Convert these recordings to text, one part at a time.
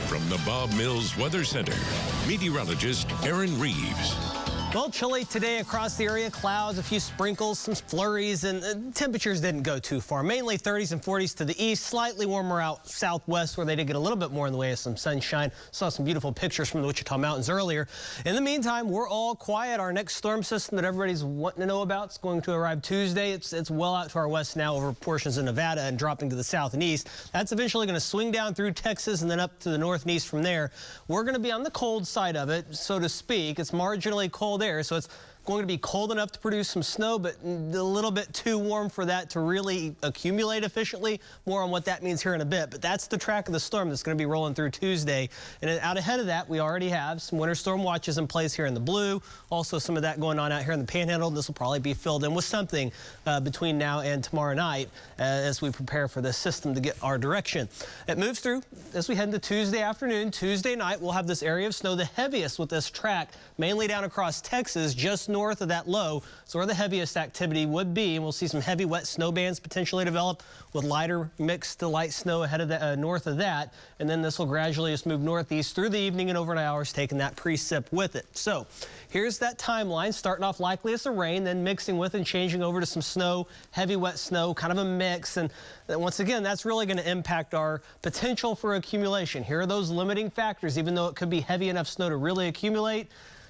From the Bob Mills Weather Center, meteorologist Aaron Reeves. Well, chilly today across the area. Clouds, a few sprinkles, some flurries, and temperatures didn't go too far. Mainly 30s and 40s to the east, slightly warmer out southwest where they did get a little bit more in the way of some sunshine. Saw some beautiful pictures from the Wichita Mountains earlier. In the meantime, we're all quiet. Our next storm system that everybody's wanting to know about is going to arrive Tuesday. It's well out to our west now over portions of Nevada and dropping to the south and east. That's eventually going to swing down through Texas and then up to the north and east from there. We're going to be on the cold side of it, so to speak. It's marginally cold air, so it's going to be cold enough to produce some snow, but a little bit too warm for that to really accumulate efficiently. More on what that means here in a bit, but that's the track of the storm that's going to be rolling through Tuesday. And out ahead of that, we already have some winter storm watches in place here in the blue. Also some of that going on out here in the Panhandle. This will probably be filled in with something between now and tomorrow night as we prepare for this system to get our direction. It moves through as we head into Tuesday afternoon. Tuesday night, we'll have this area of snow, the heaviest with this track, mainly down across Texas, just north of that low. So where the heaviest activity would be, and we'll see some heavy wet snow bands potentially develop with lighter mixed to light snow ahead of the north of that. And then this will gradually just move northeast through the evening and overnight hours, taking that precip with it. So here's that timeline, starting off likely as some rain, then mixing with and changing over to some snow, heavy wet snow, kind of a mix. And once again, that's really going to impact our potential for accumulation. Here are those limiting factors. Even though it could be heavy enough snow to really accumulate,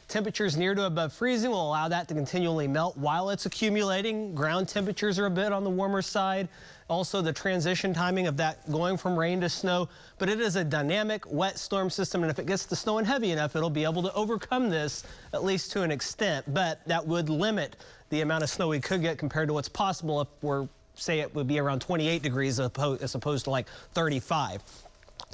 temperatures near to above freezing will allow that to continually melt while it's accumulating. Ground temperatures are a bit on the warmer side. Also, the transition timing of that going from rain to snow. But it is a dynamic, wet storm system, and if it gets to snowing heavy enough, it'll be able to overcome this, at least to an extent. But that would limit the amount of snow we could get compared to what's possible if we're, say, it would be around 28 degrees as opposed to like 35.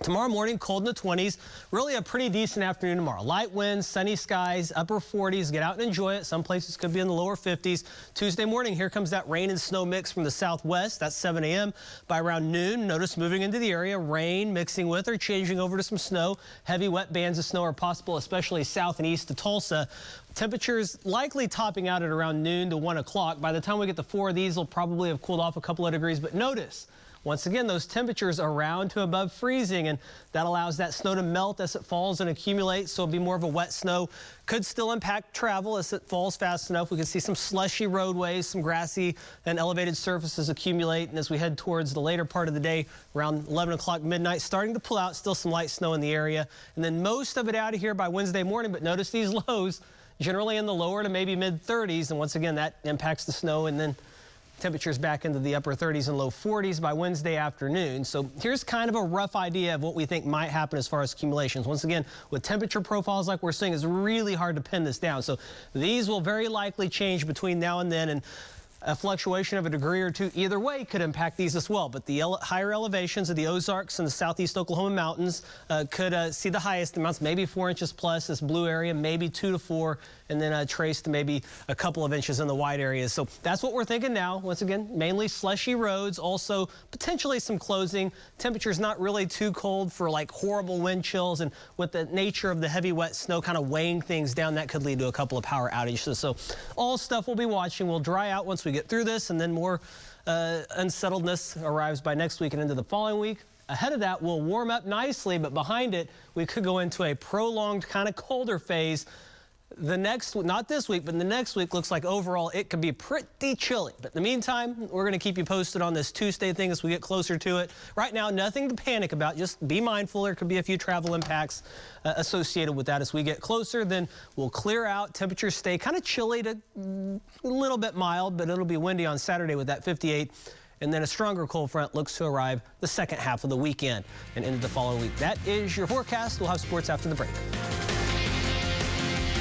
Tomorrow morning, cold in the 20s. Really a pretty decent afternoon tomorrow. Light winds, sunny skies, upper 40s. Get out and enjoy it. Some places could be in the lower 50s. Tuesday morning, here comes that rain and snow mix from the southwest. That's 7 a.m. By around noon, notice moving into the area, rain mixing with or changing over to some snow. Heavy wet bands of snow are possible, especially south and east to Tulsa. Temperatures likely topping out at around noon to 1 o'clock. By the time we get to 4 of these, will probably have cooled off a couple of degrees. But notice, once again, those temperatures around to above freezing, and that allows that snow to melt as it falls and accumulates, so it'll be more of a wet snow. Could still impact travel as it falls fast enough. We can see some slushy roadways, some grassy and elevated surfaces accumulate, and as we head towards the later part of the day, around 11 o'clock midnight, starting to pull out, still some light snow in the area, and then most of it out of here by Wednesday morning. But notice these lows generally in the lower to maybe mid 30s, and once again, that impacts the snow, and then temperatures back into the upper 30s and low 40s by Wednesday afternoon. So here's kind of a rough idea of what we think might happen as far as accumulations. Once again, with temperature profiles like we're seeing, it's really hard to pin this down. So these will very likely change between now and then, and a fluctuation of a degree or two either way could impact these as well. But the higher elevations of the Ozarks and the southeast Oklahoma mountains could see the highest amounts, maybe 4 inches plus. This blue area, maybe 2 to 4, and then traced to maybe a couple of inches in the wide areas. So that's what we're thinking now. Once again, mainly slushy roads, also potentially some closing. Temperatures not really too cold for like horrible wind chills, and with the nature of the heavy wet snow kind of weighing things down, that could lead to a couple of power outages. So all stuff we'll be watching. Will dry out once we get through this, and then more unsettledness arrives by next week and into the following week. Ahead of that, we'll warm up nicely, but behind it, we could go into a prolonged kind of colder phase. The next, not this week, but the next week looks like overall it could be pretty chilly. But in the meantime, we're going to keep you posted on this Tuesday thing as we get closer to it. Right now, nothing to panic about. Just be mindful. There could be a few travel impacts associated with that. As we get closer, then we'll clear out. Temperatures stay kind of chilly to a little bit mild, but it'll be windy on Saturday with that 58. And then a stronger cold front looks to arrive the second half of the weekend and into the following week. That is your forecast. We'll have sports after the break.